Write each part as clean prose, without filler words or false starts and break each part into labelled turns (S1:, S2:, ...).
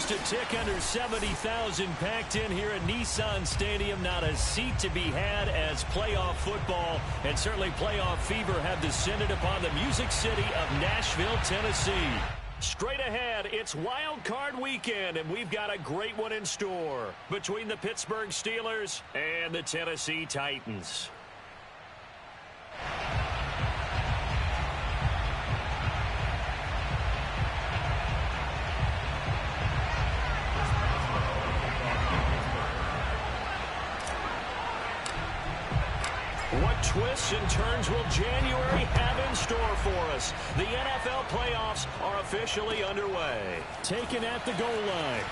S1: Just a tick under 70,000 packed in here at Nissan Stadium. Not a seat to be had as playoff football and certainly playoff fever have descended upon the Music City of Nashville, Tennessee. Straight ahead, it's Wild Card Weekend, and we've got a great one in store between the Pittsburgh Steelers and the Tennessee Titans. What twists and turns will January have in store for us? The NFL playoffs are officially underway. Taken at the goal line.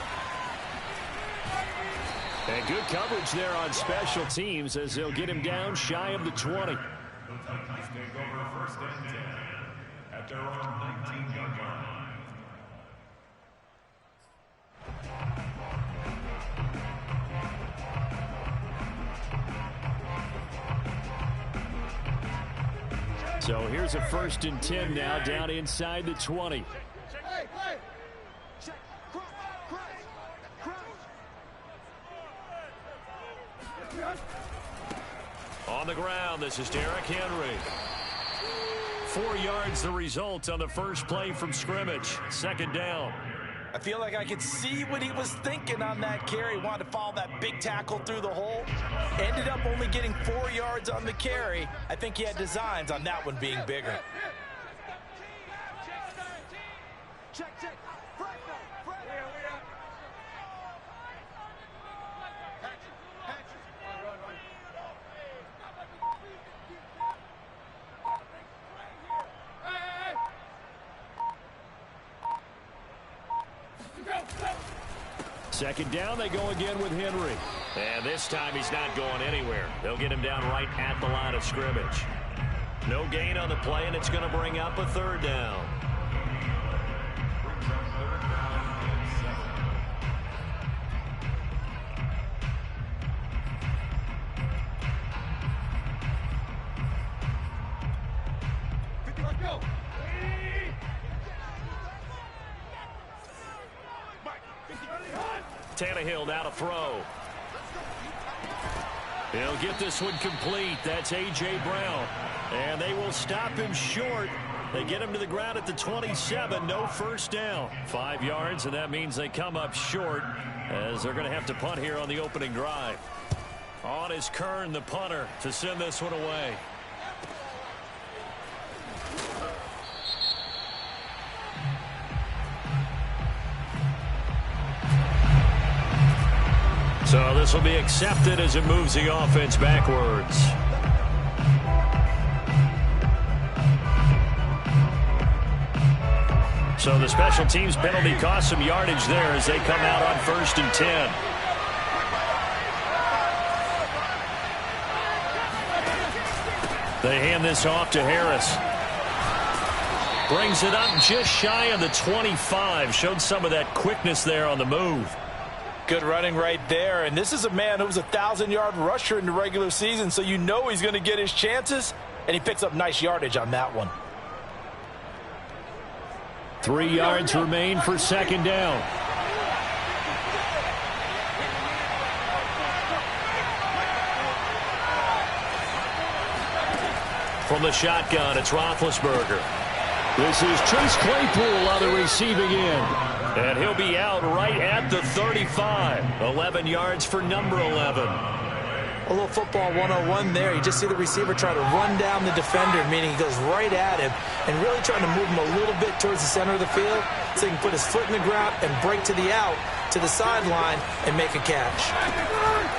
S1: And good coverage there on special teams as they'll get him down shy of the 20. The Titans take over 1st and 10 at their own 19-yard line. So here's a 1st and 10 now down inside the 20. On the ground, this is Derrick Henry. 4 yards the result on the first play from scrimmage. 2nd down.
S2: I feel like I could see what he was thinking on that carry. Wanted to follow that big tackle through the hole. Ended up only getting 4 yards on the carry. I think he had designs on that one being bigger.
S1: Second down, they go again with Henry. And this time he's not going anywhere. They'll get him down right at the line of scrimmage. No gain on the play, and it's going to bring up a 3rd down. Tannehill now to throw. He'll get this one complete. That's A.J. Brown. And they will stop him short. They get him to the ground at the 27. No 1st down. 5 yards, and that means they come up short as they're going to have to punt here on the opening drive. On is Kern, the punter, to send this one away. So this will be accepted as it moves the offense backwards. So the special teams penalty cost some yardage there as they come out on 1st and 10. They hand this off to Harris. Brings it up just shy of the 25. Showed some of that quickness there on the move.
S2: Good running right there, and this is a man who was a 1,000-yard rusher in the regular season, so you know he's going to get his chances, and he picks up nice yardage on that one.
S1: 3 yards remain for 2nd down. From the shotgun, it's Roethlisberger. This is Chase Claypool on the receiving end. And he'll be out right at the 35. 11 yards for number 11.
S2: A little football 101 there. You just see the receiver try to run down the defender, meaning he goes right at him and really trying to move him a little bit towards the center of the field so he can put his foot in the ground and break to the out, to the sideline, and make a catch.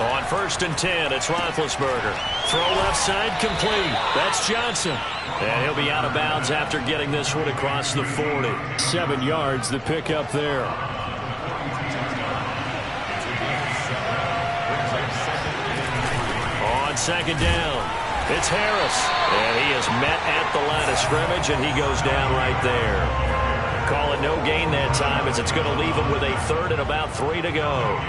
S1: On 1st and 10, it's Roethlisberger. Throw left side complete. That's Johnson. And he'll be out of bounds after getting this one across the 40. 7 yards, the pickup there. On 2nd down, it's Harris. And he is met at the line of scrimmage, and he goes down right there. Call it no gain that time as it's going to leave him with a 3rd and about 3 to go.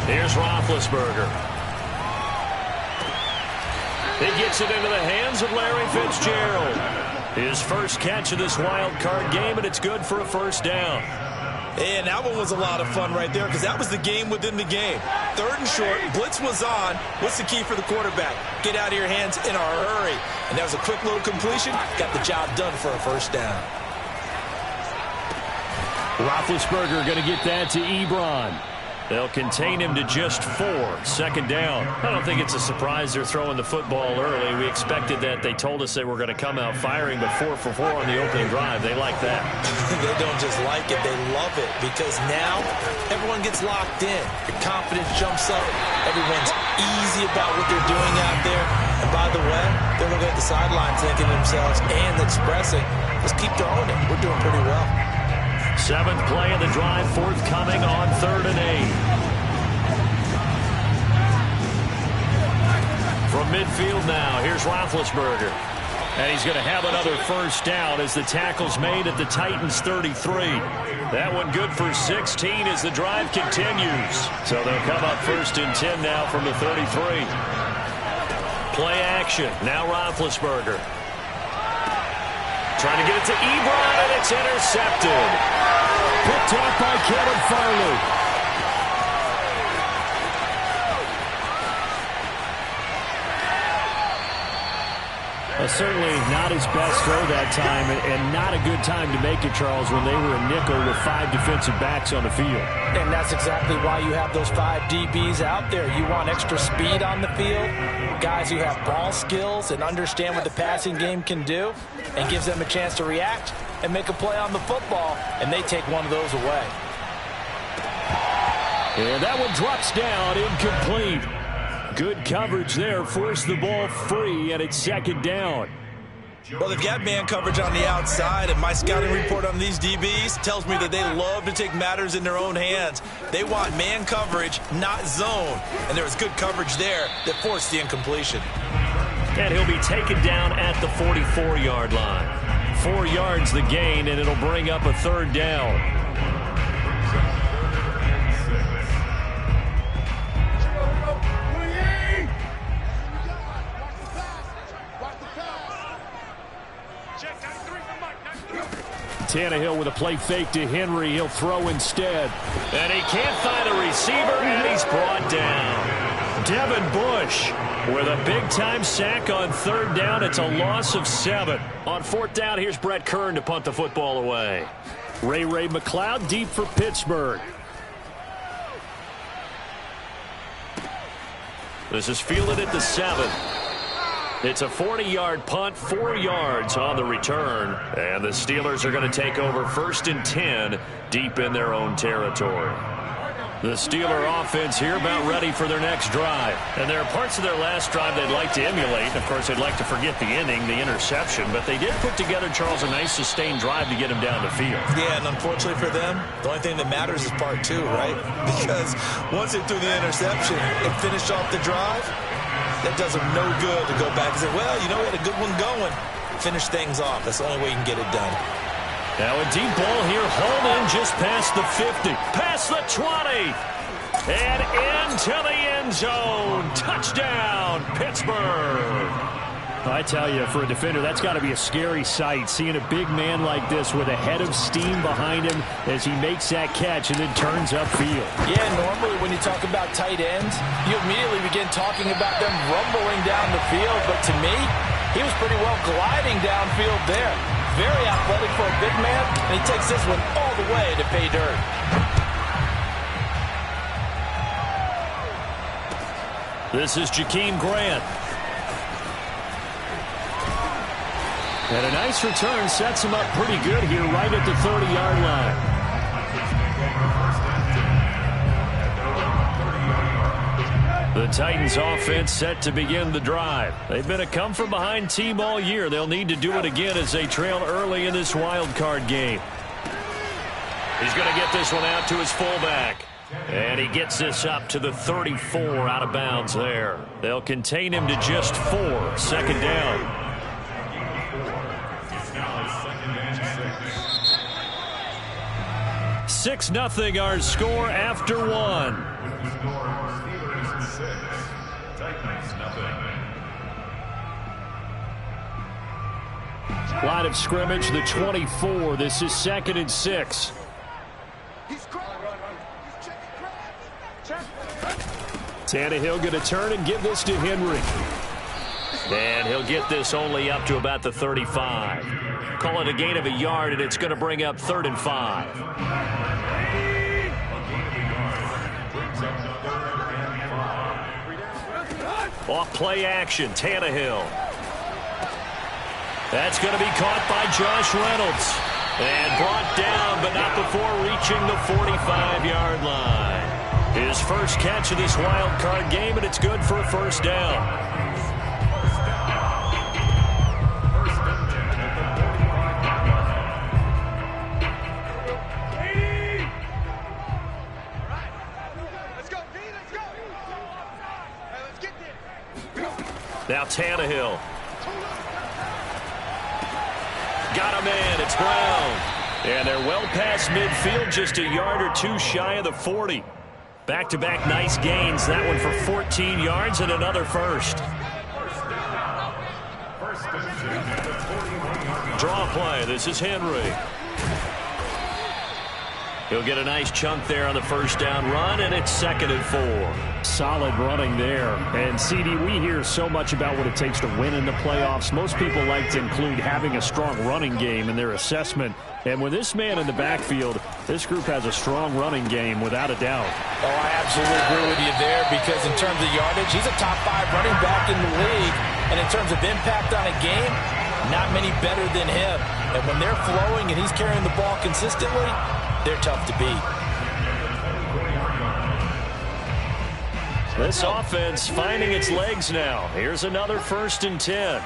S1: Here's Roethlisberger. He gets it into the hands of Larry Fitzgerald. His first catch of this wild card game, and it's good for a first down.
S2: And that one was a lot of fun right there because that was the game within the game. 3rd and short, blitz was on. What's the key for the quarterback? Get out of your hands in a hurry. And that was a quick little completion. Got the job done for a first down.
S1: Roethlisberger going to get that to Ebron. They'll contain him to just 4. Second down. I don't think it's a surprise they're throwing the football early. We expected that. They told us they were going to come out firing, but 4 for 4 on the opening drive. They like that.
S2: They don't just like it. They love it because now everyone gets locked in. Your confidence jumps up. Everyone's easy about what they're doing out there. And by the way, they're looking at the sidelines thinking to themselves and expressing, let's keep throwing it. We're doing pretty well.
S1: 7th play of the drive, forthcoming on 3rd and 8. From midfield now, here's Roethlisberger. And he's going to have another first down as the tackle's made at the Titans' 33. That one good for 16 as the drive continues. So they'll come up 1st and 10 now from the 33. Play action. Now Roethlisberger. Trying to get it to Ebron, and it's intercepted. Picked off by Caleb Farley. Certainly not his best throw that time, and not a good time to make it, Charles, when they were a nickel with 5 defensive backs on the field.
S2: And that's exactly why you have those 5 DBs out there. You want extra speed on the field, guys who have ball skills and understand what the passing game can do, and gives them a chance to react and make a play on the football, and they take one of those away.
S1: And that one drops down, incomplete. Good coverage there, forced the ball free, and it's 2nd down.
S2: Well, they've got man coverage on the outside, and my scouting report on these DBs tells me that they love to take matters in their own hands. They want man coverage, not zone, and there was good coverage there that forced the incompletion.
S1: And he'll be taken down at the 44-yard line. 4 yards the gain, and it'll bring up a 3rd down. Tannehill with a play fake to Henry. He'll throw instead. And he can't find a receiver, and he's brought down. Devin Bush with a big-time sack on 3rd down. It's a loss of 7. On 4th down, here's Brett Kern to punt the football away. Ray McLeod deep for Pittsburgh. This is fielded at the 7. It's a 40-yard punt, 4 yards on the return. And the Steelers are going to take over 1st and 10 deep in their own territory. The Steeler offense here about ready for their next drive. And there are parts of their last drive they'd like to emulate. Of course, they'd like to forget the inning, the interception. But they did put together, Charles, a nice sustained drive to get him down the field.
S2: Yeah, and unfortunately for them, the only thing that matters is part 2, right? Because once they threw the interception and finished off the drive, that does them no good to go back and say, well, you know, we had a good one going. Finish things off. That's the only way you can get it done.
S1: Now a deep ball here, hauled in just past the 50, past the 20, and into the end zone. Touchdown, Pittsburgh. I tell you, for a defender, that's got to be a scary sight, seeing a big man like this with a head of steam behind him as he makes that catch and then turns upfield.
S2: Yeah, normally when you talk about tight ends, you immediately begin talking about them rumbling down the field, but to me, he was pretty well gliding downfield there. Very athletic for a big man, and he takes this one all the way to pay dirt.
S1: This is Jakeem Grant. And a nice return sets him up pretty good here right at the 30-yard line. The Titans offense set to begin the drive. They've been a come-from-behind team all year. They'll need to do it again as they trail early in this wild card game. He's going to get this one out to his fullback. And he gets this up to the 34 out of bounds there. They'll contain him to just 4. 2nd down. 6-0 our score after 1.
S3: 6,
S1: Line of scrimmage, the 24. This is 2nd and 6. Tannehill going to turn and give this to Henry. And he'll get this only up to about the 35. Call it a gain of a yard, and it's going to bring up 3rd and 5. Off play action, Tannehill. That's going to be caught by Josh Reynolds. And brought down, but not before reaching the 45-yard line. His first catch of this wild card game, and it's good for a first down. Now Tannehill. Got a man. It's Brown. And they're well past midfield, just a yard or two shy of the 40. Back-to-back nice gains. That one for 14 yards and another first. Draw play. This is Henry. He'll get a nice chunk there on the first down run, and it's 2nd and 4. Solid running there. And, CD, we hear so much about what it takes to win in the playoffs. Most people like to include having a strong running game in their assessment. And with this man in the backfield, this group has a strong running game without a doubt.
S2: Oh, I absolutely agree with you there because in terms of yardage, he's a top 5 running back in the league. And in terms of impact on a game, not many better than him. And when they're flowing and he's carrying the ball consistently, they're tough to beat.
S1: This offense finding its legs now. Here's another 1st and 10.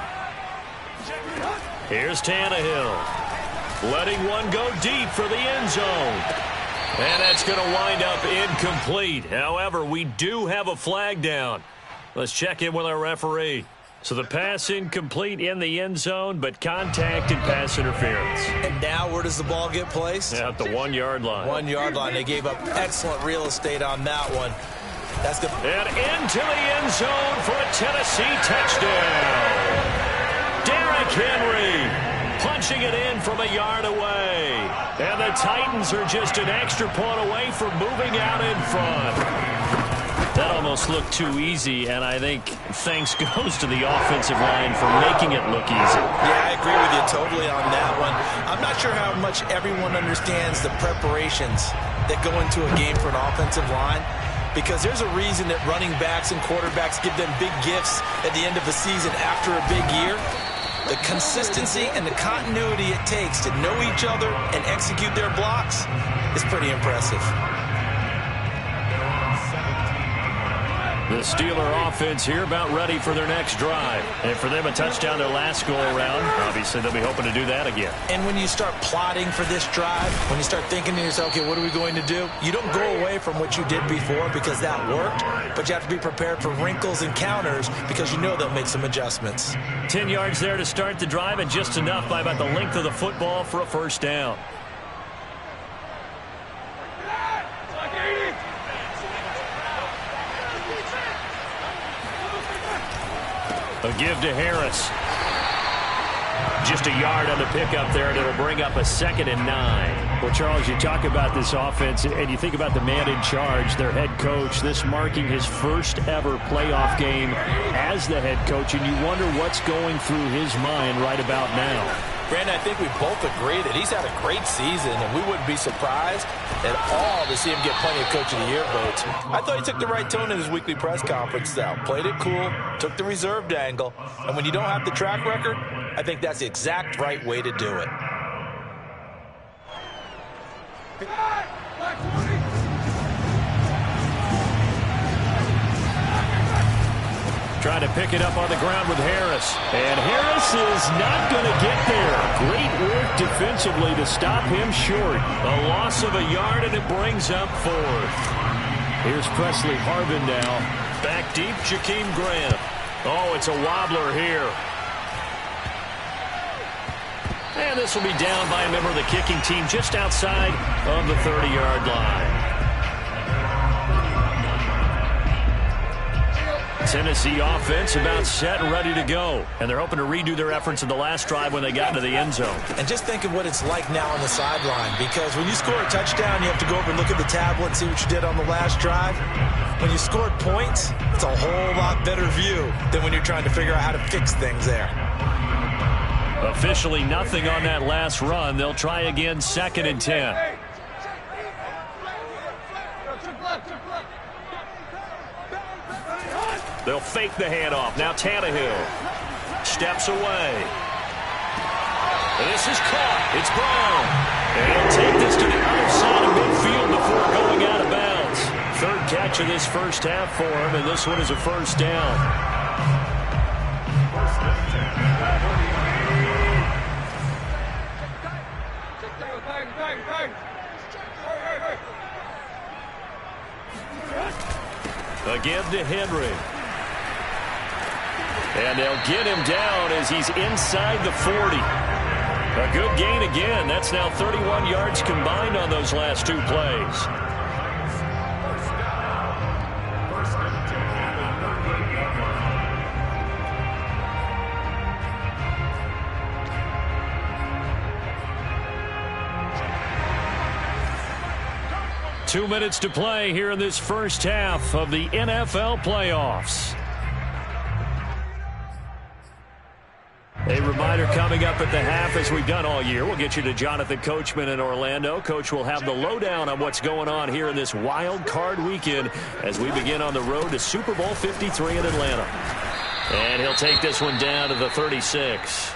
S1: Here's Tannehill. Letting one go deep for the end zone. And that's going to wind up incomplete. However, we do have a flag down. Let's check in with our referee. So the pass incomplete in the end zone, but contact and pass interference.
S2: And now where does the ball get placed?
S1: At the 1-yard line.
S2: 1-yard line. They gave up excellent real estate on that one. That's good.
S1: And into the end zone for a Tennessee touchdown. Derrick Henry punching it in from a yard away. And the Titans are just an extra point away from moving out in front. That almost looked too easy, and I think thanks goes to the offensive line for making it look easy.
S2: Yeah, I agree with you totally on that one. I'm not sure how much everyone understands the preparations that go into a game for an offensive line, because there's a reason that running backs and quarterbacks give them big gifts at the end of a season after a big year. The consistency and the continuity it takes to know each other and execute their blocks is pretty impressive.
S1: The Steeler offense here about ready for their next drive. And for them, a touchdown their last go-around. Obviously, they'll be hoping to do that again.
S2: And when you start plotting for this drive, when you start thinking to yourself, okay, what are we going to do? You don't go away from what you did before because that worked, but you have to be prepared for wrinkles and counters because you know they'll make some adjustments.
S1: 10 yards there to start the drive, and just enough by about the length of the football for a first down. A give to Harris. Just a yard on the pickup there, and it'll bring up a 2nd and 9.
S3: Well, Charles, you talk about this offense, and you think about the man in charge, their head coach, this marking his first ever playoff game as the head coach, and you wonder what's going through his mind right about now.
S2: Brandon, I think we both agree that he's had a great season, and we wouldn't be surprised at all to see him get plenty of Coach of the Year votes. I thought he took the right tone in his weekly press conference, though. Played it cool, took the reserved angle, and when you don't have the track record, I think that's the exact right way to do it.
S1: Trying to pick it up on the ground with Harris. And Harris is not going to get there. Great work defensively to stop him short. A loss of a yard, and it brings up 4th. Here's Presley Harvin now. Back deep, Jakeem Grant. Oh, it's a wobbler here. And this will be down by a member of the kicking team just outside of the 30-yard line. Tennessee offense about set and ready to go. And they're hoping to redo their efforts in the last drive when they got into the end zone.
S2: And just think of what it's like now on the sideline, because when you score a touchdown, you have to go over and look at the tablet and see what you did on the last drive. When you scored points, it's a whole lot better view than when you're trying to figure out how to fix things there.
S1: Officially nothing on that last run. They'll try again, 2nd and 10. They'll fake the handoff. Now Tannehill steps away. This is caught. It's Brown. And he'll take this to the other side of midfield before going out of bounds. 3rd catch of this first half for him, and this one is a first down. Again to Henry. And they'll get him down as he's inside the 40. A good gain again. That's now 31 yards combined on those last 2 plays. Two minutes to play here in this first half of the NFL playoffs. A reminder coming up at the half, as we've done all year. We'll get you to Jonathan Coachman in Orlando. Coach will have the lowdown on what's going on here in this wild card weekend as we begin on the road to Super Bowl 53 in Atlanta. And he'll take this one down to the 36.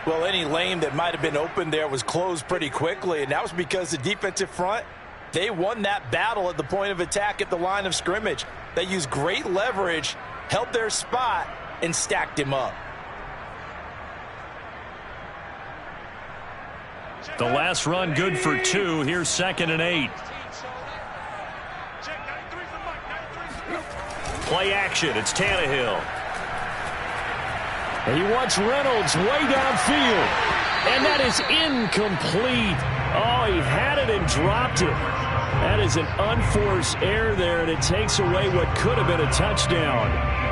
S2: Well, any lane that might have been open there was closed pretty quickly, and that was because the defensive front, they won that battle at the point of attack at the line of scrimmage. They used great leverage, held their spot, and stacked him up.
S1: The last run good for 2. Here's 2nd and 8. Play action. It's Tannehill. And he wants Reynolds way downfield. And that is incomplete. Oh, he had it and dropped it. That is an unforced error there, and it takes away what could have been a touchdown.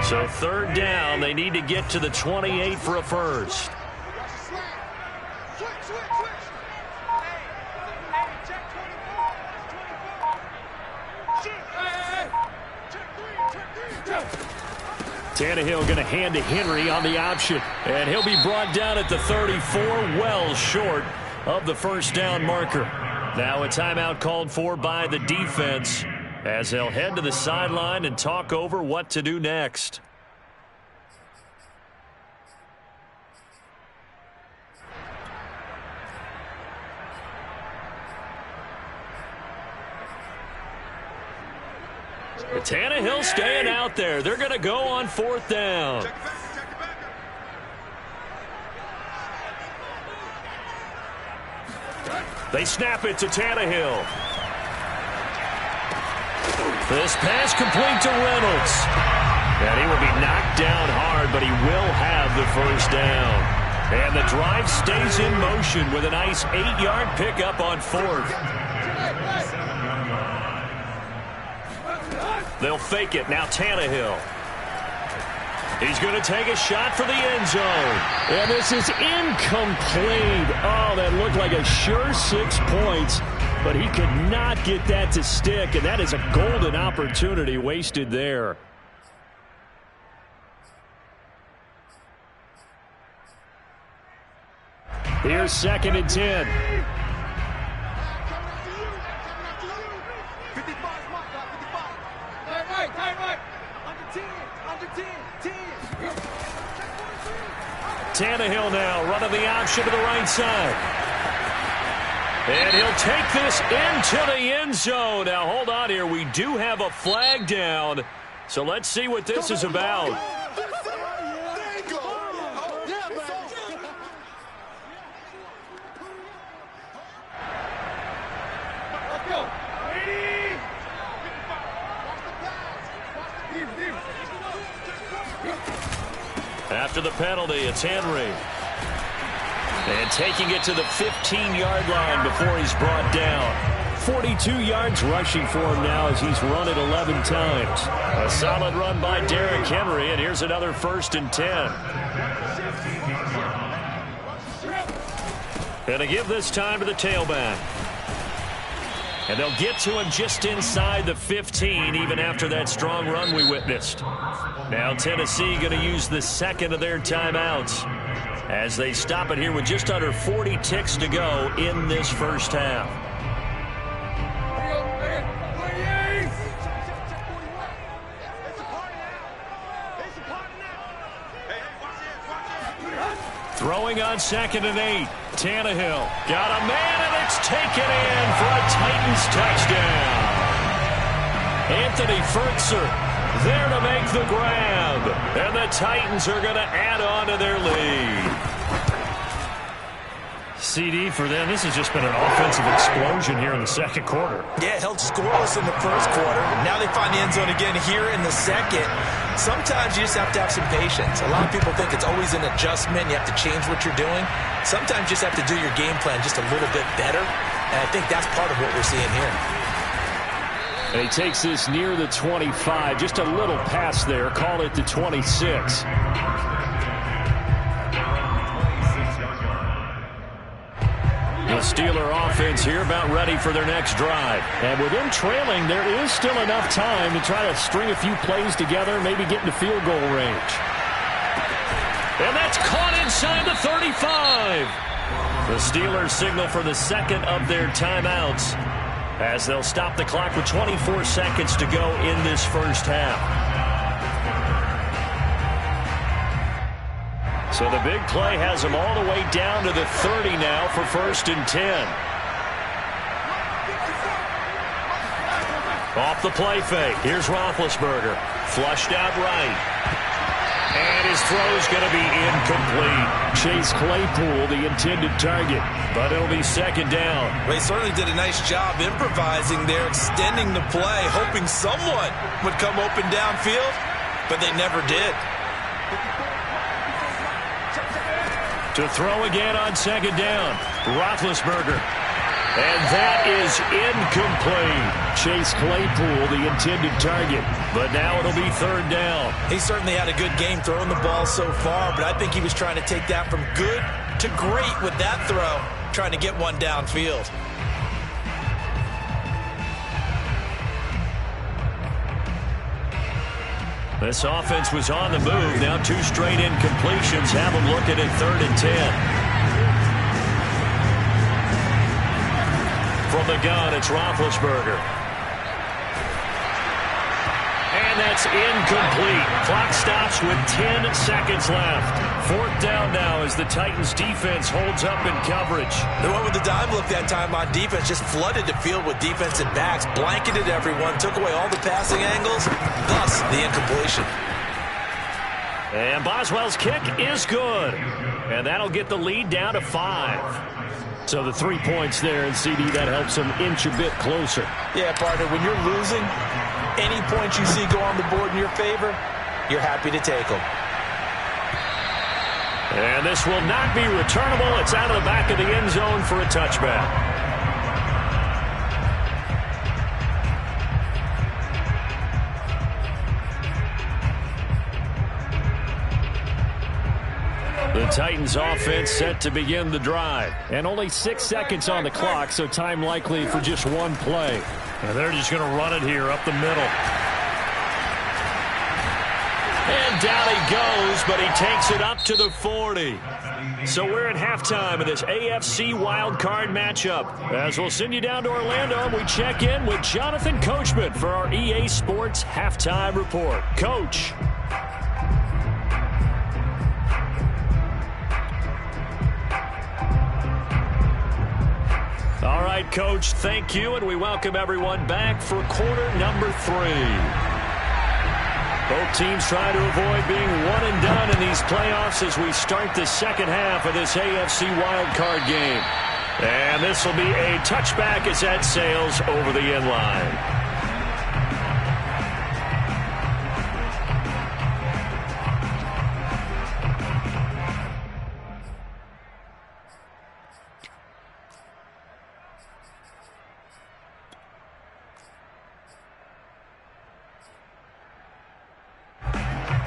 S1: So 3rd down, they need to get to the 28 for a first. Tannehill going to hand to Henry on the option. And he'll be brought down at the 34, well short of the first down marker. Now a timeout called for by the defense as they'll head to the sideline and talk over what to do next. Tannehill staying out there. They're going to go on 4th down. They snap it to Tannehill. This pass complete to Reynolds. And he will be knocked down hard, but he will have the first down. And the drive stays in motion with a nice 8-yard pickup on 4th. They'll fake it. Now Tannehill. He's going to take a shot for the end zone. And this is incomplete. Oh, that looked like a sure 6 points. But he could not get that to stick. And that is a golden opportunity wasted there. Here's 2nd and 10. Tannehill now running the option to the right side. And he'll take this into the end zone. Now, hold on here. We do have a flag down. So let's see what this is about. After the penalty, it's Henry. And taking it to the 15-yard line before he's brought down.
S3: 42 yards rushing for him now as he's run it 11 times.
S1: A solid run by Derrick Henry, and here's another 1st and 10. And to give this time to the tailback. And they'll get to him just inside the 15, even after that strong run we witnessed. Now Tennessee going to use the second of their timeouts as they stop it here with just under 40 ticks to go in this first half. Throwing on 2nd and 8. Tannehill got a man, and it's taken in for a Titans touchdown. Anthony Fertzer there to make the grab. And the Titans are going to add on to their lead.
S3: CD for them. This has just been an offensive explosion here in the second quarter.
S2: Yeah, held scoreless in the first quarter. Now they find the end zone again here in the second. Sometimes you just have to have some patience. A lot of people think it's always an adjustment. You have to change what you're doing. Sometimes you just have to do your game plan just a little bit better. And I think that's part of what we're seeing here.
S3: And he takes this near the 25. Just a little pass there. Call it the 26.
S1: The Steeler offense here about ready for their next drive.
S3: And with them trailing, there is still enough time to try to string a few plays together, maybe get into field goal range.
S1: And that's caught inside the 35. The Steelers signal for the second of their timeouts as they'll stop the clock with 24 seconds to go in this first half. So the big play has them all the way down to the 30 now for 1st and 10. Off the play fake. Here's Roethlisberger. Flushed out right. And his throw's going to be incomplete.
S3: Chase Claypool, the intended target.
S1: But it'll be 2nd down.
S2: They certainly did a nice job improvising there, extending the play, hoping someone would come open downfield, but they never did.
S1: To throw again on 2nd down. Roethlisberger. And that is incomplete.
S3: Chase Claypool, the intended target.
S1: But now it'll be 3rd down.
S2: He certainly had a good game throwing the ball so far, but I think he was trying to take that from good to great with that throw, trying to get one downfield.
S1: This offense was on the move. Now 2 straight incompletions have them looking at 3rd and 10. From the gun, it's Roethlisberger. And that's incomplete. Clock stops with 10 seconds left. 4th down now as the Titans defense holds up in coverage.
S2: They went with the dime look that time on defense, just flooded the field with defensive backs, blanketed everyone, took away all the passing angles, thus the incompletion.
S1: And Boswell's kick is good. And that'll get the lead down to 5.
S3: So the 3 points there, and CD, that helps them inch a bit closer.
S2: Yeah, partner, when you're losing, any points you see go on the board in your favor, you're happy to take them.
S1: And this will not be returnable. It's out of the back of the end zone for a touchback. The Titans offense set to begin the drive.
S3: And only 6 seconds on the clock, so time likely for just one play.
S1: And they're just going to run it here up the middle. And down he goes, but he takes it up to the 40. So we're at halftime of this AFC wildcard matchup. As we'll send you down to Orlando, we check in with Jonathan Coachman for our EA Sports Halftime Report. Coach. All right, Coach, thank you, and we welcome everyone back for quarter number 3. Both teams trying to avoid being one and done in these playoffs as we start the second half of this AFC wildcard game. And this will be a touchback as that sails over the end line.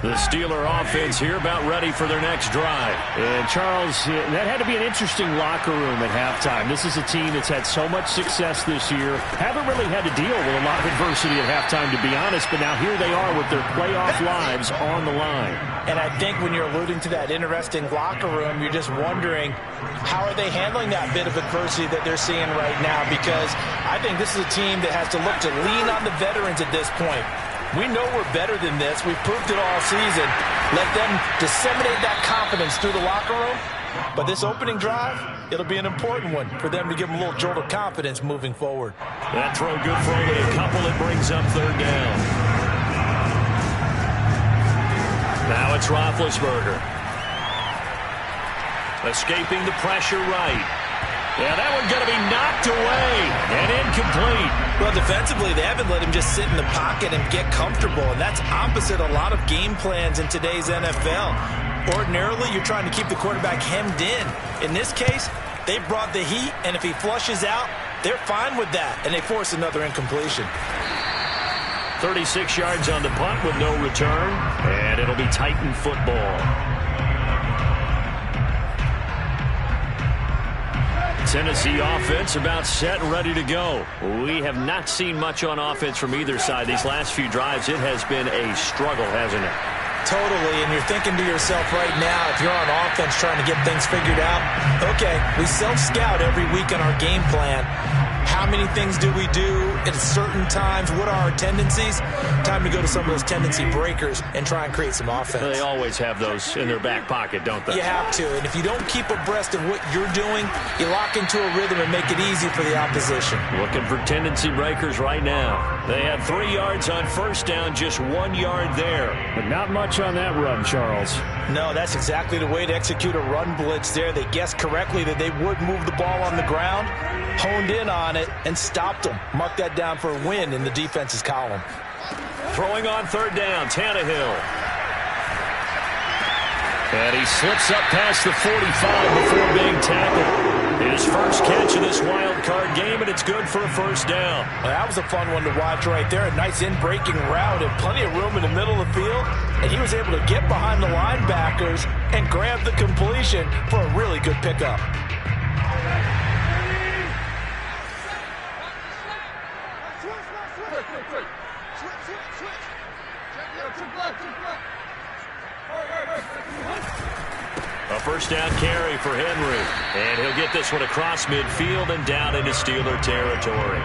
S1: The Steeler offense here about ready for their next drive.
S3: And, Charles, that had to be an interesting locker room at halftime. This is a team that's had so much success this year. Haven't really had to deal with a lot of adversity at halftime, to be honest, but now here they are with their playoff lives on the line.
S2: And I think when you're alluding to that interesting locker room, you're just wondering how are they handling that bit of adversity that they're seeing right now, because I think this is a team that has to look to lean on the veterans at this point. We know we're better than this. We've proved it all season. Let them disseminate that confidence through the locker room. But this opening drive, it'll be an important one for them to give them a little jolt of confidence moving forward.
S1: That throw good for only a couple. It brings up third down. Now it's Roethlisberger. Escaping the pressure right. Yeah, that one's going to be knocked away and incomplete.
S2: Well, defensively, they haven't let him just sit in the pocket and get comfortable, and that's opposite a lot of game plans in today's NFL. Ordinarily, you're trying to keep the quarterback hemmed in. In this case, they brought the heat, and if he flushes out, they're fine with that, and they force another incompletion.
S1: 36 yards on the punt with no return, and it'll be Titan football. Tennessee offense about set and ready to go. We have not seen much on offense from either side. These last few drives, it has been a struggle, hasn't it?
S2: Totally, and you're thinking to yourself right now, if you're on offense trying to get things figured out, okay, we self-scout every week on our game plan. How many things do we do at certain times? What are our tendencies? Time to go to some of those tendency breakers and try and create some offense.
S1: They always have those in their back pocket, don't they?
S2: You have to, and if you don't keep abreast of what you're doing, you lock into a rhythm and make it easy for the opposition.
S1: Looking for tendency breakers right now. They had 3 yards on first down, just 1 yard there.
S3: But not much on that run, Charles.
S2: No, that's exactly the way to execute a run blitz there. They guessed correctly that they would move the ball on the ground, honed in on it, and stopped them. Mark that down for a win in the defense's column.
S1: Throwing on third down, Tannehill. And he slips up past the 45 before being tackled. His first catch of this wild card game, and it's good for a first down.
S2: Well, that was a fun one to watch right there. A nice in-breaking route and plenty of room in the middle of the field. And he was able to get behind the linebackers and grab the completion for a really good pickup.
S1: A first down carry for Henry. And he'll get this one across midfield and down into Steeler territory.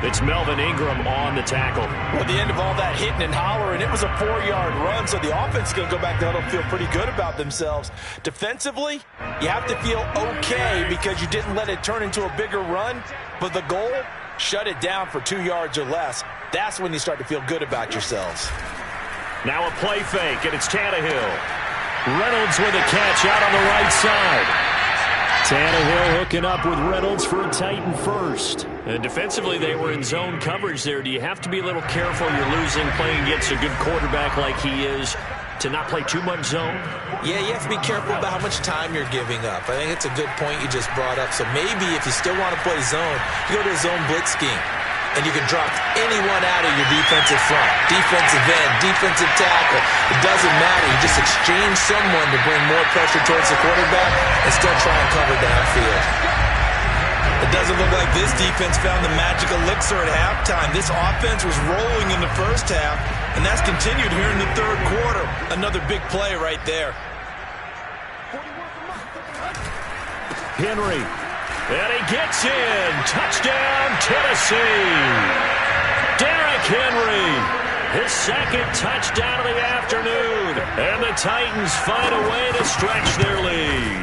S1: It's Melvin Ingram on the tackle.
S2: Well, the end of all that hitting and hollering, it was a 4-yard run, so the offense is going to go back down and feel pretty good about themselves. Defensively, you have to feel okay because you didn't let it turn into a bigger run, but the goal, shut it down for 2 yards or less. That's when you start to feel good about yourselves.
S1: Now a play fake, and it's Tannehill. Reynolds with a catch out on the right side. Tannehill hooking up with Reynolds for a Titan first. And defensively, they were in zone coverage there. Do you have to be a little careful? You're losing, playing against a good quarterback like he is, to not play too much zone?
S2: Yeah, you have to be careful about how much time you're giving up. I think it's a good point you just brought up. So maybe if you still want to play zone, you go to a zone blitz scheme. And you can drop anyone out of your defensive front, defensive end, defensive tackle. It doesn't matter. You just exchange someone to bring more pressure towards the quarterback and still try and cover downfield. It doesn't look like this defense found the magic elixir at halftime. This offense was rolling in the first half, and that's continued here in the third quarter. Another big play right there.
S1: Henry. And he gets in. Touchdown, Tennessee. Derrick Henry. His second touchdown of the afternoon. And the Titans find a way to stretch their lead.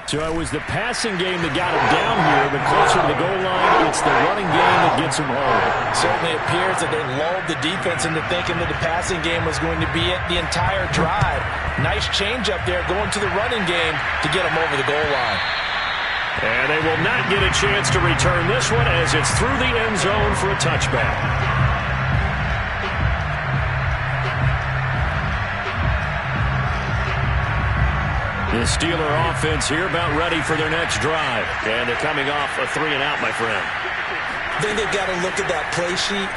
S3: So it was the passing game that got him down here, but closer to the goal line, it's the running game that gets him home.
S2: Certainly appears that they lulled the defense into thinking that the passing game was going to be it the entire drive. Nice change up there going to the running game to get him over the goal line.
S1: And they will not get a chance to return this one as it's through the end zone for a touchback. The Steeler offense here about ready for their next drive. And they're coming off a 3-and-out, my friend.
S2: I think they've got to look at that play sheet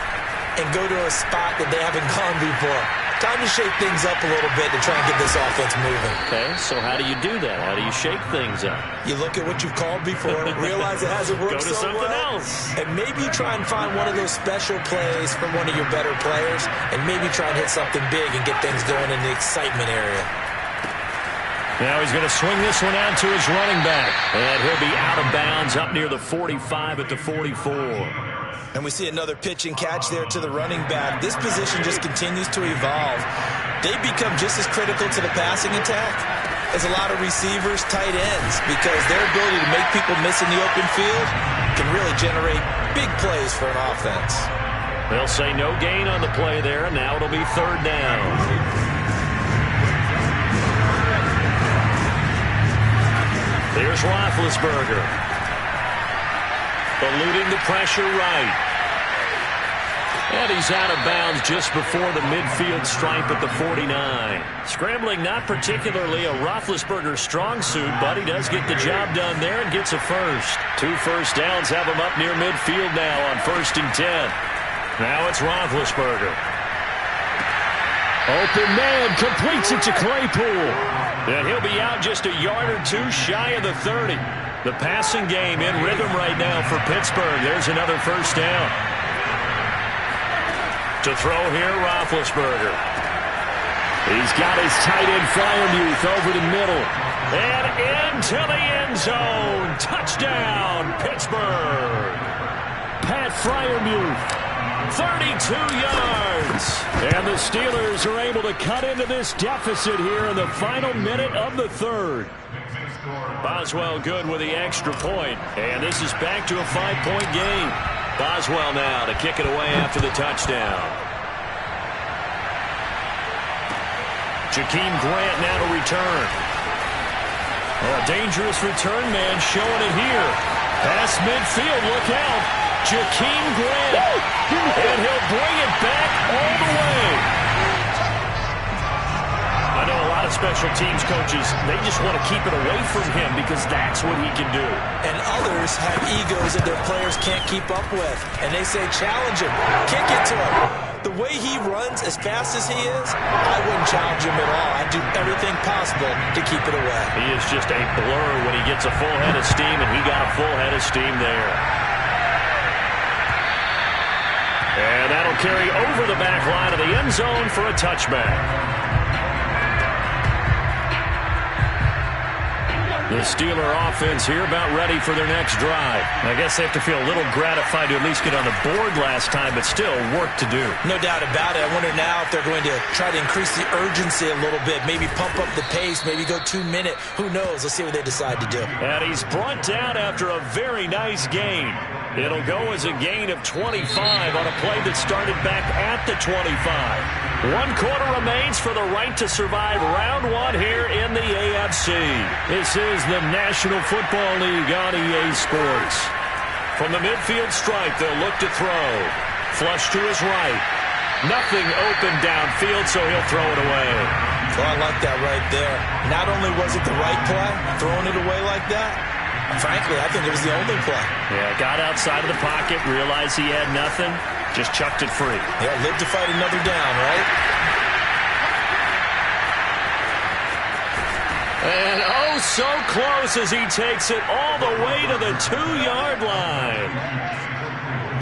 S2: and go to a spot that they haven't gone before. Time to shake things up a little bit to try and get this offense moving.
S1: Okay, so how do you do that? How do you shake things up?
S2: You look at what you've called before, realize it hasn't worked
S1: Go to
S2: so
S1: something
S2: well,
S1: else.
S2: and maybe you try and find one of those special plays from one of your better players, and maybe try and hit something big and get things going in the excitement area.
S1: Now he's going to swing this one out to his running back, and he'll be out of bounds up near the 45 at the 44.
S2: And we see another pitch and catch there to the running back. This position just continues to evolve. They become just as critical to the passing attack as a lot of receivers, tight ends, because their ability to make people miss in the open field can really generate big plays for an offense.
S1: They'll say no gain on the play there, and now it'll be third down. There's Roethlisberger. Eluding the pressure right. And he's out of bounds just before the midfield stripe at the 49. Scrambling not particularly a Roethlisberger strong suit, but he does get the job done there and gets a first. 2 first downs have him up near midfield now on 1st and 10. Now it's Roethlisberger. Open man, completes it to Claypool. And he'll be out just a yard or two shy of the 30. The passing game in rhythm right now for Pittsburgh. There's another first down. To throw here, Roethlisberger. He's got his tight end Freiermuth over the middle. And into the end zone. Touchdown, Pittsburgh. Pat Freiermuth. 32 yards. And the Steelers are able to cut into this deficit here in the final minute of the third. Boswell good with the extra point. And this is back to a 5-point game. Boswell now to kick it away after the touchdown. Jakeem Grant now to return. A dangerous return man showing it here. Past midfield, look out. Jakeem Grant. And he'll bring it back all the way. I know a lot of special teams coaches, they just want to keep it away from him because that's what he can do.
S2: And others have egos that their players can't keep up with. And they say, challenge him, kick it to him. The way he runs as fast as he is, I wouldn't challenge him at all. I'd do everything possible to keep it away.
S1: He is just a blur when he gets a full head of steam, and he got a full head of steam there. And that'll carry over the back line of the end zone for a touchback. The Steeler offense here about ready for their next drive. I guess they have to feel a little gratified to at least get on the board last time, but still work to do.
S2: No doubt about it. I wonder now if they're going to try to increase the urgency a little bit, maybe pump up the pace, maybe go 2-minute. Who knows? Let's see what they decide to do.
S1: And he's brought down after a very nice gain. It'll go as a gain of 25 on a play that started back at the 25. 1 quarter remains for the right to survive round 1 here in the AFC. This is the National Football League on EA Sports. From the midfield stripe, they'll look to throw. Flush to his right. Nothing open downfield, so he'll throw it away.
S2: Well, I like that right there. Not only was it the right play, throwing it away like that, frankly, I think it was the only play.
S1: Yeah, got outside of the pocket, realized he had nothing, just chucked it free.
S2: Yeah, live to fight another down, right?
S1: And oh, so close as he takes it all the way to the 2-yard line.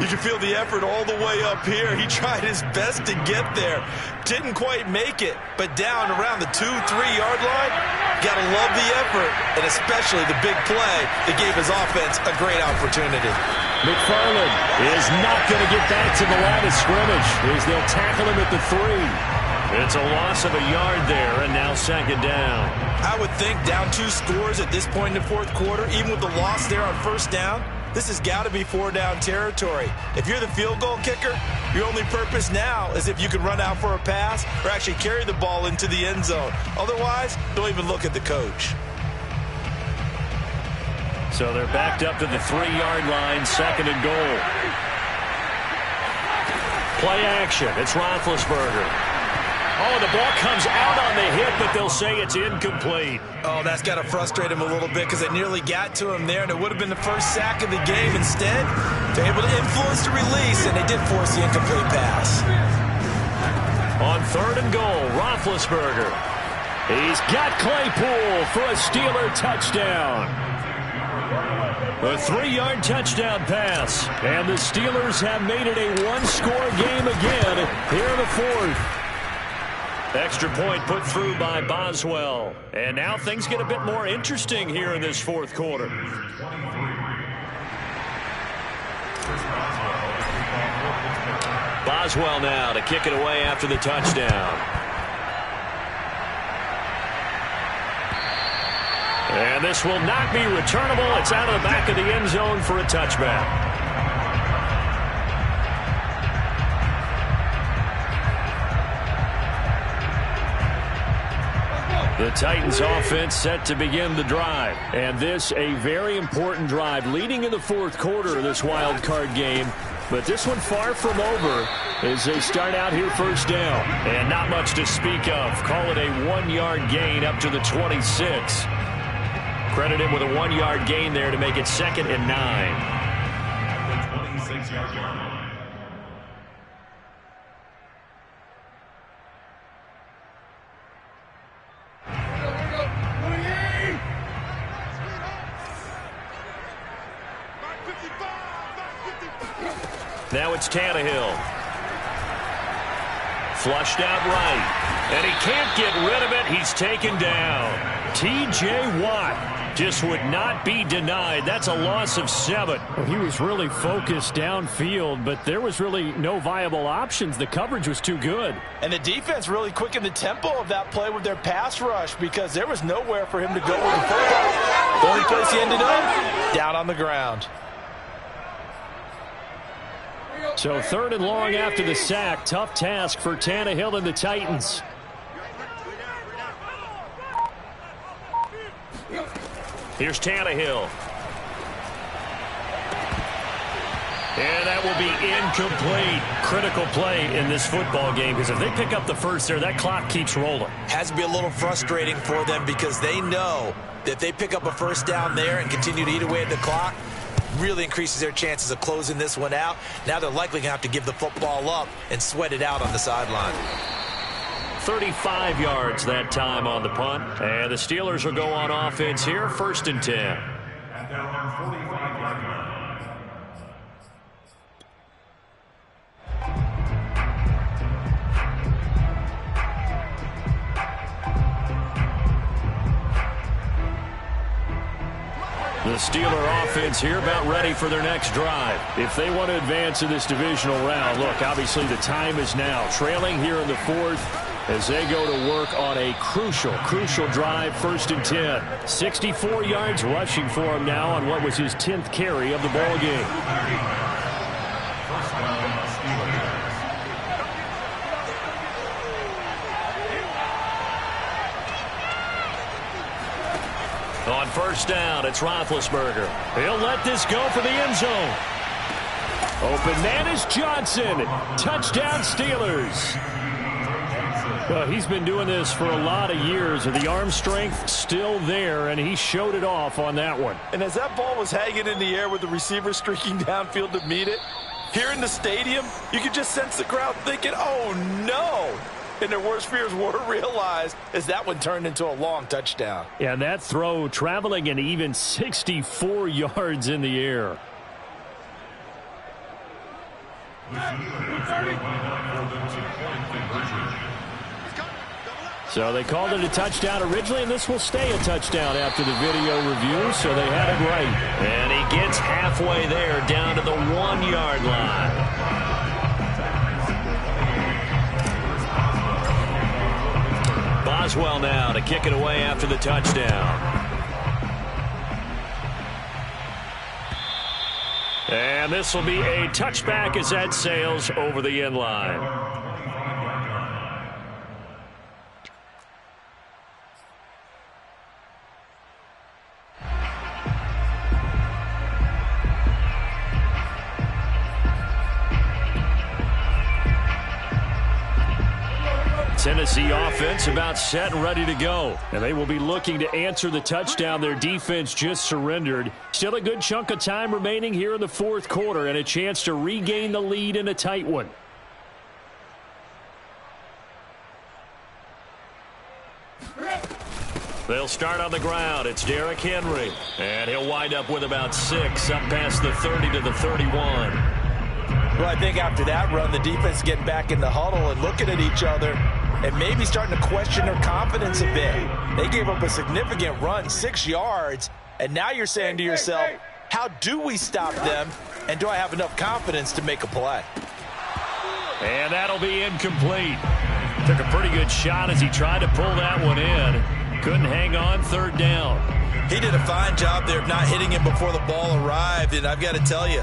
S2: You can feel the effort all the way up here. He tried his best to get there. Didn't quite make it, but down around the 2-3-yard line, gotta love the effort, and especially the big play that gave his offense a great opportunity.
S1: McFarland is not going to get back to the line of scrimmage as they'll tackle him at the 3. It's a loss of a yard there, and now 2nd down.
S2: I would think down 2 scores at this point in the 4th quarter, even with the loss there on 1st down, this has got to be 4-down territory. If you're the field goal kicker, your only purpose now is if you can run out for a pass or actually carry the ball into the end zone. Otherwise, don't even look at the coach.
S1: So they're backed up to the 3-yard line, 2nd and goal. Play action. It's Roethlisberger. Oh, the ball comes out on the hit, but they'll say it's incomplete.
S2: Oh, that's got to frustrate him a little bit because they nearly got to him there, and it would have been the first sack of the game. Instead, they're able to influence the release, and they did force the incomplete pass.
S1: On 3rd and goal, Roethlisberger. He's got Claypool for a Steeler touchdown. A 3-yard touchdown pass. And the Steelers have made it a one-score game again here in the 4th. Extra point put through by Boswell. And now things get a bit more interesting here in this 4th quarter. Boswell now to kick it away after the touchdown. And this will not be returnable. It's out of the back of the end zone for a touchback. The Titans offense set to begin the drive. And this a very important drive leading in the 4th quarter of this wild card game. But this one far from over as they start out here first down. And not much to speak of. Call it a 1-yard gain up to the 26. Credit him with a 1-yard gain there to make it 2nd and 9. Now it's Tannehill. Flushed out right. And he can't get rid of it. He's taken down. T.J. Watt just would not be denied. That's a loss of 7.
S3: Well, he was really focused downfield, but there was really no viable options. The coverage was too good.
S2: And the defense really quickened the tempo of that play with their pass rush because there was nowhere for him to go with the football. The only place he ended up, down on the ground.
S3: So 3rd and long after the sack. Tough task for Tannehill and the Titans.
S1: Here's Tannehill. And that will be incomplete. Critical play in this football game because if they pick up the first there, that clock keeps rolling.
S2: Has to be a little frustrating for them because they know that if they pick up a first down there and continue to eat away at the clock, really increases their chances of closing this one out. Now they're likely going to have to give the football up and sweat it out on the sideline.
S1: 35 yards that time on the punt. And the Steelers will go on offense here, 1st and 10. The Steeler offense here about ready for their next drive. If they want to advance in this divisional round, look, obviously the time is now. Trailing here in the 4th as they go to work on a crucial drive, 1st and 10. 64 yards rushing for him now on what was his 10th carry of the ball game. On 1st down, it's Roethlisberger. He'll let this go for the end zone. Open man is Johnson. Touchdown Steelers. Well, he's been doing this for a lot of years. The arm strength still there, and he showed it off on that one.
S2: And as that ball was hanging in the air with the receiver streaking downfield to meet it, here in the stadium, you could just sense the crowd thinking, oh, no. And their worst fears were realized as that one turned into a long touchdown.
S3: Yeah, and that throw traveling an even 64 yards in the air. So they called it a touchdown originally, and this will stay a touchdown after the video review, so they had it right.
S1: And he gets halfway there down to the 1-yard line. Boswell now to kick it away after the touchdown. And this will be a touchback as that sails over the end line. Tennessee offense about set and ready to go. And they will be looking to answer the touchdown their defense just surrendered. Still a good chunk of time remaining here in the 4th quarter and a chance to regain the lead in a tight one. They'll start on the ground. It's Derrick Henry. And he'll wind up with about 6, up past the 30 to the 31.
S2: Well, I think after that run, the defense getting back in the huddle and looking at each other and maybe starting to question their confidence a bit. They gave up a significant run, 6 yards, and now you're saying to yourself, how do we stop them, and do I have enough confidence to make a play?
S1: And that'll be incomplete. Took a pretty good shot as he tried to pull that one in. Couldn't hang on, 3rd down.
S2: He did a fine job there of not hitting him before the ball arrived, and I've got to tell you,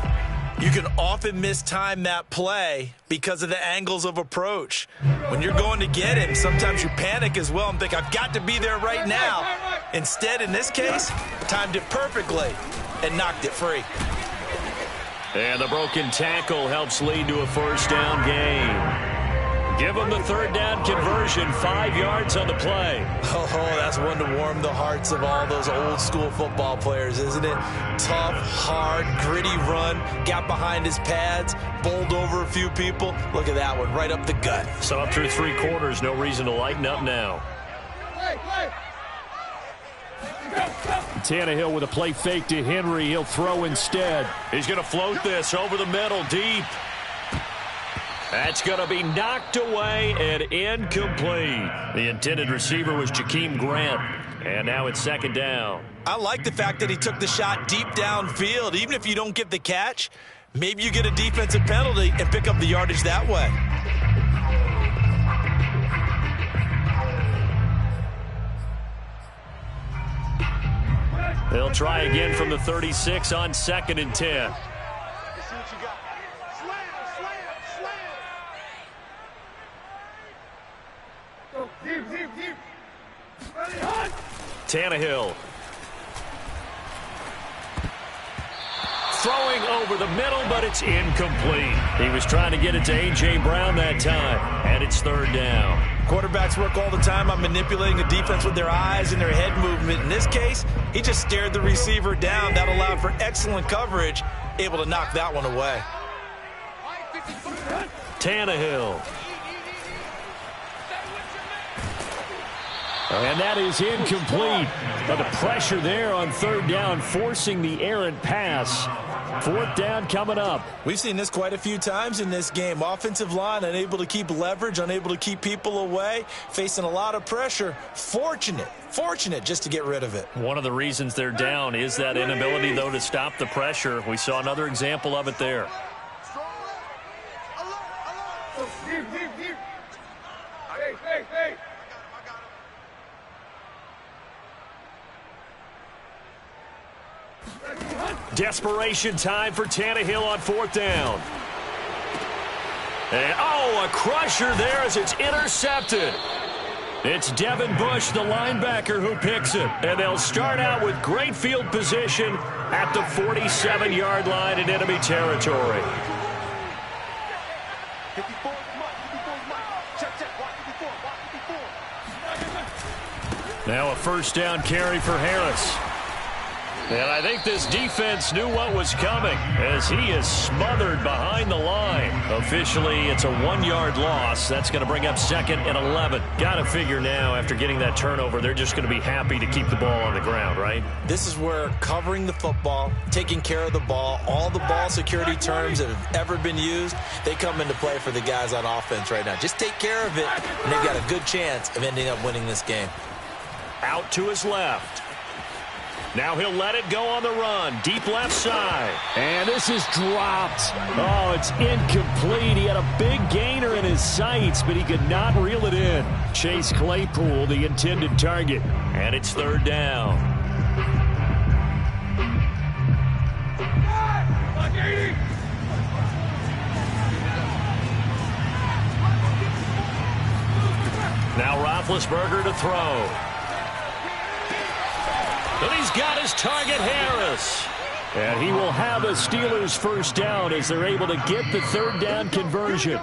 S2: you can often mistime that play because of the angles of approach. When you're going to get him, sometimes you panic as well and think, I've got to be there right now. Instead, in this case, timed it perfectly and knocked it free.
S1: And the broken tackle helps lead to a 1st down gain. Give them the 3rd down conversion, 5 yards on the play.
S2: Oh, that's one to warm the hearts of all those old school football players, isn't it? Tough, hard, gritty run, got behind his pads, bowled over a few people. Look at that one, right up the gut.
S1: So up through 3 quarters, no reason to lighten up now.
S3: Tannehill with a play fake to Henry. He'll throw instead.
S1: He's going to float this over the middle, deep. That's going to be knocked away and incomplete. The intended receiver was Jakeem Grant. And now it's 2nd down.
S2: I like the fact that he took the shot deep downfield. Even if you don't get the catch, maybe you get a defensive penalty and pick up the yardage that way.
S1: They'll try again from the 36 on 2nd and 10. Tannehill. Throwing over the middle, but it's incomplete. He was trying to get it to A.J. Brown that time, and it's 3rd down.
S2: Quarterbacks work all the time on manipulating the defense with their eyes and their head movement. In this case, he just stared the receiver down. That allowed for excellent coverage, able to knock that one away.
S1: Tannehill.
S3: And that is incomplete. But the pressure there on 3rd down, forcing the errant pass. 4th down coming up.
S2: We've seen this quite a few times in this game. Offensive line unable to keep leverage, unable to keep people away, facing a lot of pressure. Fortunate just to get rid of it.
S1: One of the reasons they're down is that inability, though, to stop the pressure. We saw another example of it there. Desperation time for Tannehill on 4th down. And, a crusher there as it's intercepted. It's Devin Bush, the linebacker, who picks it. And they'll start out with great field position at the 47-yard line in enemy territory. Now a 1st down carry for Harris. And I think this defense knew what was coming as he is smothered behind the line. Officially, it's a 1-yard loss. That's going to bring up 2nd and 11. Got to figure now, after getting that turnover, they're just going to be happy to keep the ball on the ground, right?
S2: This is where covering the football, taking care of the ball, all the ball security terms that have ever been used, they come into play for the guys on offense right now. Just take care of it, and they've got a good chance of ending up winning this game.
S1: Out to his left. Now he'll let it go on the run. Deep left side.
S3: And this is dropped. Oh, it's incomplete. He had a big gainer in his sights, but he could not reel it in. Chase Claypool, the intended target.
S1: And it's 3rd down. Now Roethlisberger to throw. And he's got his target, Harris.
S3: And he will have a Steelers 1st down as they're able to get the 3rd down conversion.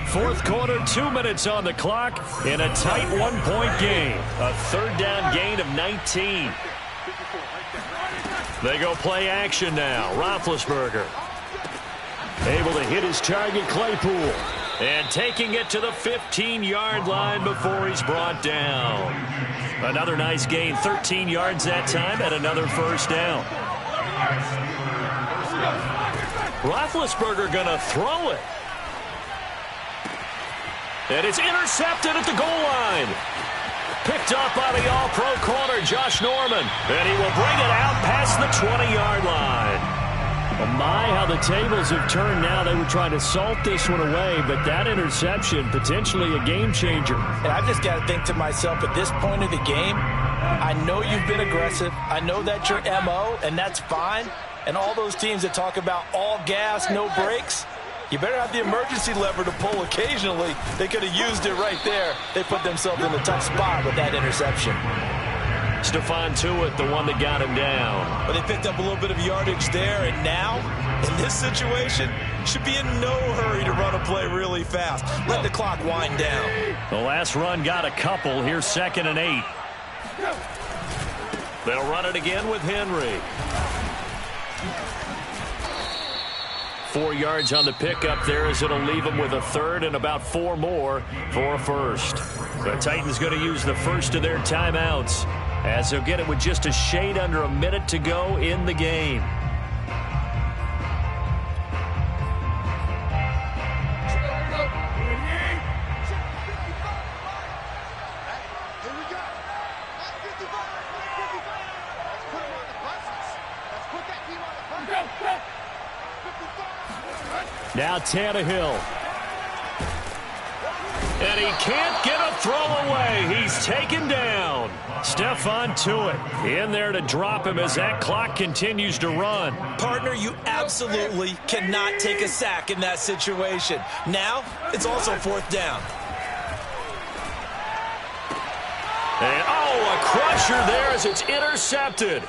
S1: 4th quarter, 2 minutes on the clock in a tight 1-point game. A 3rd down gain of 19. They go play action now. Roethlisberger. Able to hit his target, Claypool. And taking it to the 15-yard line before he's brought down. Another nice gain, 13 yards that time, and another first down. Roethlisberger going to throw it. And it's intercepted at the goal line. Picked up by the all-pro corner, Josh Norman. And he will bring it out past the 20-yard line. Well, my, how the tables have turned now. They were trying to salt this one away, but that interception, potentially a game changer.
S2: And I've just got to think to myself, at this point of the game, I know you've been aggressive. I know that's your MO, and that's fine. And all those teams that talk about all gas, no brakes, you better have the emergency lever to pull occasionally. They could have used it right there. They put themselves in a tough spot with that interception.
S1: Stephon Tuitt, the one that got him down.
S2: But they picked up a little bit of yardage there, and now, in this situation, should be in no hurry to run a play really fast. Let the clock wind down.
S1: The last run got a couple. Here's 2nd and 8. They'll run it again with Henry. 4 yards on the pickup there as it'll leave them with a third and about 4 more for a first. The Titans going to use the first of their timeouts as they'll get it with just a shade under a minute to go in the game. Now Tannehill. And he can't get a throw away. He's taken down. Stephon Tuitt in there to drop him as that clock continues to run.
S2: Partner, you absolutely cannot take a sack in that situation. Now, it's also 4th down.
S1: And, a crusher there as it's intercepted.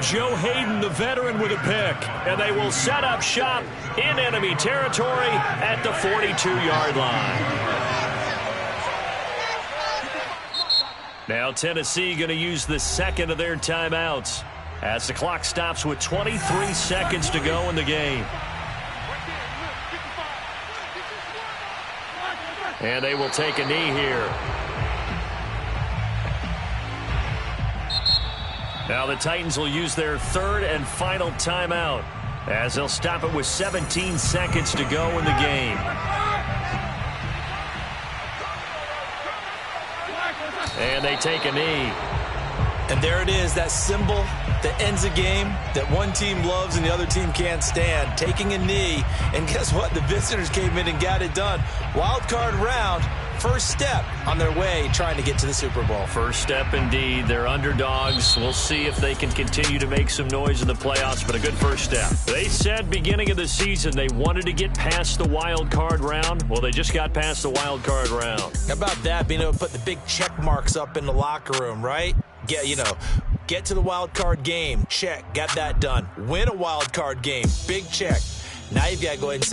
S1: Joe Hayden, the veteran, with a pick. And they will set up shop in enemy territory at the 42-yard line. Now Tennessee going to use the second of their timeouts as the clock stops with 23 seconds to go in the game. And they will take a knee here. Now the Titans will use their third and final timeout as they'll stop it with 17 seconds to go in the game. And they take a knee.
S2: And there it is, that symbol that ends a game that one team loves and the other team can't stand. Taking a knee. And guess what? The visitors came in and got it done. Wild card round. First step on their way trying to get to the Super Bowl.
S1: First step indeed. They're underdogs. We'll see if they can continue to make some noise in the playoffs, but a good first step. They said beginning of the season they wanted to get past the wild card round. Well, they just got past the wild card round.
S2: How about that? Being able to put the big check marks up in the locker room, right? Get to the wild card game. Check. Got that done. Win a wild card game. Big check. Now you've got to go ahead and say